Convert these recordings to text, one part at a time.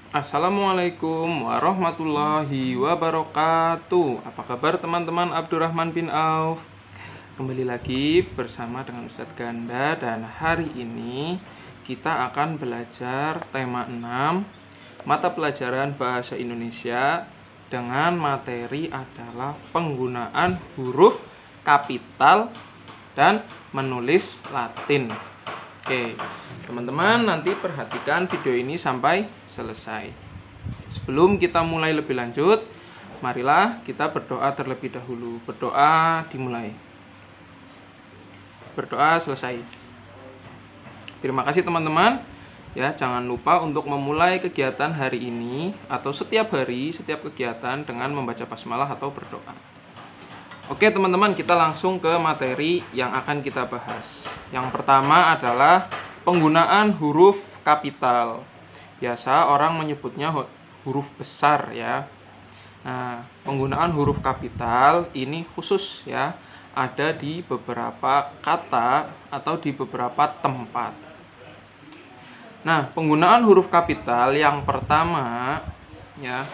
Assalamualaikum warahmatullahi wabarakatuh. Apa kabar teman-teman Abdurrahman bin Auf? Kembali lagi bersama dengan Ustadz Ganda, dan hari ini kita akan belajar tema 6 mata pelajaran bahasa Indonesia dengan materi adalah penggunaan huruf kapital dan menulis Latin. Oke, teman-teman nanti perhatikan video ini sampai selesai. Sebelum kita mulai lebih lanjut, marilah kita berdoa terlebih dahulu. Berdoa dimulai. Berdoa selesai. Terima kasih teman-teman. Ya, jangan lupa untuk memulai kegiatan hari ini atau setiap hari, setiap kegiatan dengan membaca basmalah atau berdoa. Oke teman-teman, kita langsung ke materi yang akan kita bahas. Yang pertama adalah penggunaan huruf kapital. Biasa orang menyebutnya huruf besar ya. Nah, penggunaan huruf kapital ini khusus ya, ada di beberapa kata atau di beberapa tempat. Nah, penggunaan huruf kapital yang pertama ya.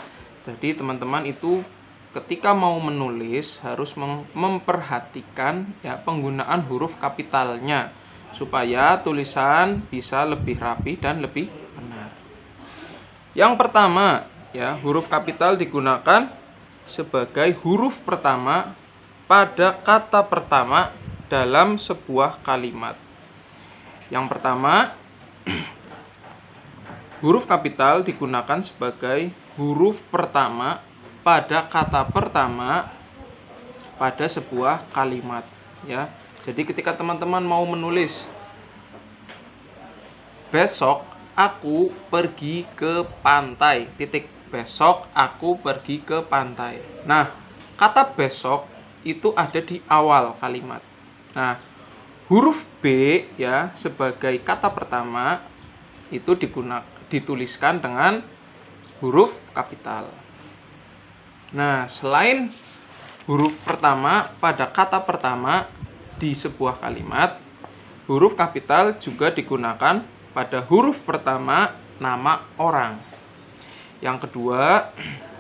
Jadi teman-teman itu ketika mau menulis harus memperhatikan ya penggunaan huruf kapitalnya supaya tulisan bisa lebih rapi dan lebih benar. Yang pertama ya, huruf kapital digunakan sebagai huruf pertama pada kata pertama dalam sebuah kalimat. Yang pertama, huruf kapital digunakan sebagai huruf pertama pada kata pertama pada sebuah kalimat ya. Jadi ketika teman-teman mau menulis besok aku pergi ke pantai, titik, besok aku pergi ke pantai. Nah, kata besok itu ada di awal kalimat. Nah, huruf B ya sebagai kata pertama itu dituliskan dengan huruf kapital. Nah, selain huruf pertama pada kata pertama di sebuah kalimat, huruf kapital juga digunakan pada huruf pertama nama orang. Yang kedua,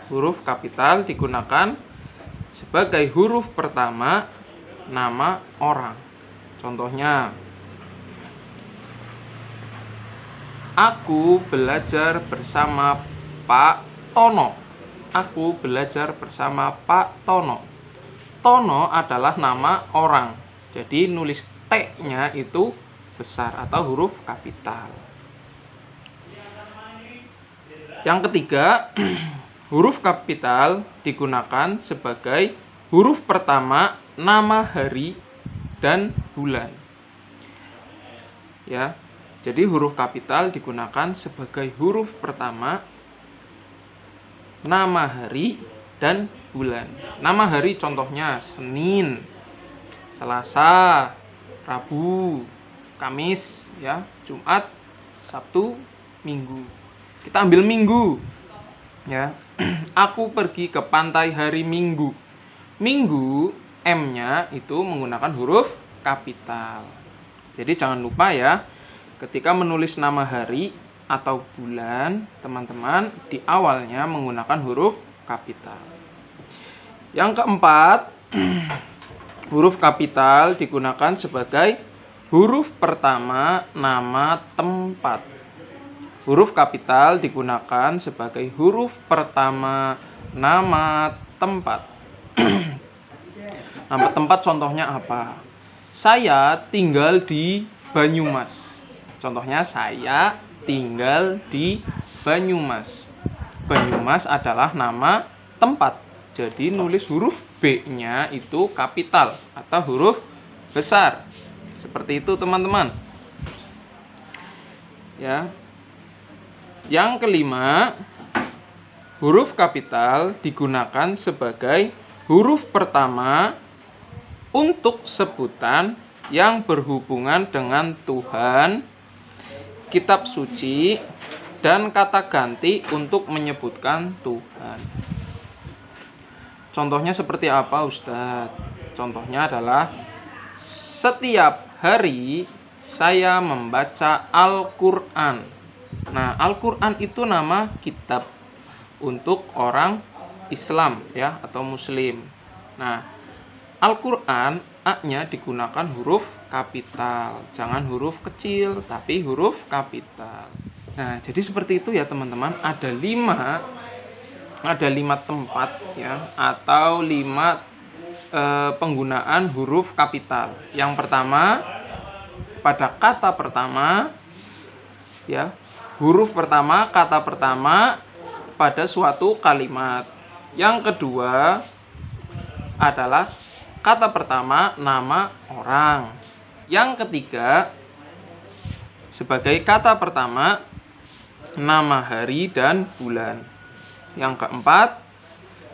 huruf kapital digunakan sebagai huruf pertama nama orang. Contohnya, aku belajar bersama Pak Tono. Aku belajar bersama Pak Tono. Tono adalah nama orang. Jadi nulis T-nya itu besar atau huruf kapital. Yang ketiga, huruf kapital digunakan sebagai huruf pertama nama hari dan bulan. Ya. Jadi huruf kapital digunakan sebagai huruf pertama nama hari dan bulan. Nama hari contohnya Senin, Selasa, Rabu, Kamis ya, Jumat, Sabtu, Minggu. Kita ambil Minggu ya. Aku pergi ke pantai hari Minggu. Minggu M-nya itu menggunakan huruf kapital. Jadi jangan lupa ya, ketika menulis nama hari atau bulan, teman-teman di awalnya menggunakan huruf kapital. Yang keempat, huruf kapital digunakan sebagai huruf pertama nama tempat. Huruf kapital digunakan sebagai huruf pertama nama tempat. Nama tempat contohnya apa? Saya tinggal di Banyumas. Contohnya saya tinggal di Banyumas. Banyumas adalah nama tempat. Jadi nulis huruf B-nya itu kapital atau huruf besar. Seperti itu teman-teman. Ya. Yang kelima, huruf kapital digunakan sebagai huruf pertama untuk sebutan yang berhubungan dengan Tuhan, kitab suci, dan kata ganti untuk menyebutkan Tuhan. Contohnya seperti apa, Ustadz? Contohnya adalah setiap hari saya membaca Al-Quran. Nah, Al-Qur'an itu nama kitab untuk orang Islam ya atau muslim. Nah, Al-Qur'an A-nya digunakan huruf kapital. Jangan huruf kecil tapi huruf kapital. Nah, jadi seperti itu ya teman-teman. Ada 5 tempat ya atau 5 penggunaan huruf kapital. Yang pertama pada kata pertama ya, huruf pertama, kata pertama pada suatu kalimat. Yang kedua adalah kata pertama nama orang. Yang ketiga sebagai kata pertama nama hari dan bulan. Yang keempat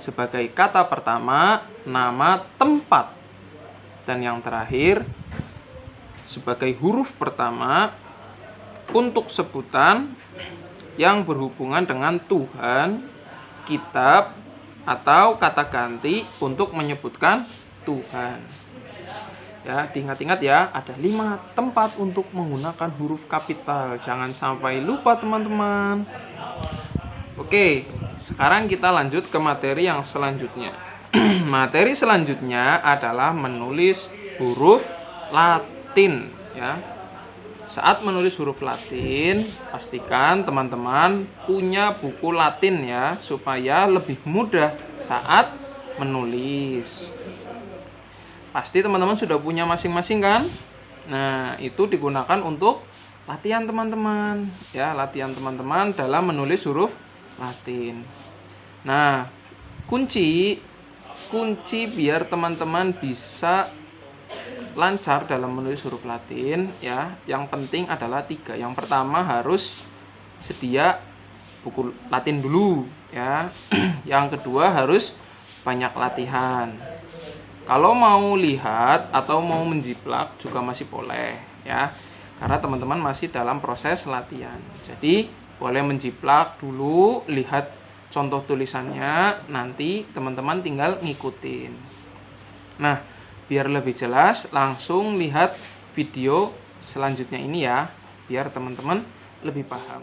sebagai kata pertama nama tempat. Dan yang terakhir sebagai huruf pertama untuk sebutan yang berhubungan dengan Tuhan, kitab, atau kata ganti untuk menyebutkan Tuhan. Ya, diingat-ingat ya, ada 5 tempat untuk menggunakan huruf kapital. Jangan sampai lupa teman-teman. Oke, sekarang kita lanjut ke materi yang selanjutnya. Materi selanjutnya adalah menulis huruf Latin ya. Saat menulis huruf Latin, pastikan teman-teman punya buku Latin ya, supaya lebih mudah saat menulis. Pasti teman-teman sudah punya masing-masing kan? Nah, itu digunakan untuk latihan teman-teman. Ya, latihan teman-teman dalam menulis huruf Latin. Nah, kunci biar teman-teman bisa lancar dalam menulis huruf Latin ya, yang penting adalah 3. Yang pertama harus sedia buku Latin dulu ya. Yang kedua harus banyak latihan. Kalau mau lihat atau mau menjiplak juga masih boleh ya, karena teman-teman masih dalam proses latihan. Jadi boleh menjiplak dulu, lihat contoh tulisannya, nanti teman-teman tinggal ngikutin. Nah, biar lebih jelas, langsung lihat video selanjutnya ini ya, biar teman-teman lebih paham.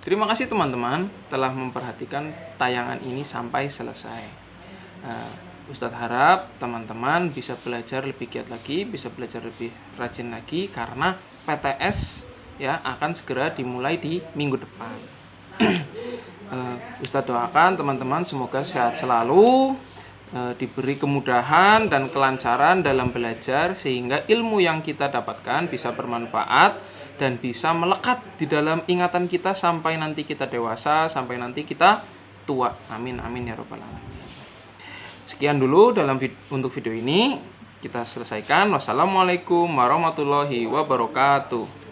Terima kasih teman-teman telah memperhatikan tayangan ini sampai selesai. Ustadz harap teman-teman bisa belajar lebih giat lagi, bisa belajar lebih rajin lagi, karena PTS ya akan segera dimulai di minggu depan. Ustadz doakan teman-teman semoga sehat selalu, diberi kemudahan dan kelancaran dalam belajar, sehingga ilmu yang kita dapatkan bisa bermanfaat dan bisa melekat di dalam ingatan kita sampai nanti kita dewasa, sampai nanti kita tua. Amin amin ya robbal alamin. Sekian dulu untuk video ini, kita selesaikan. Wassalamualaikum warahmatullahi wabarakatuh.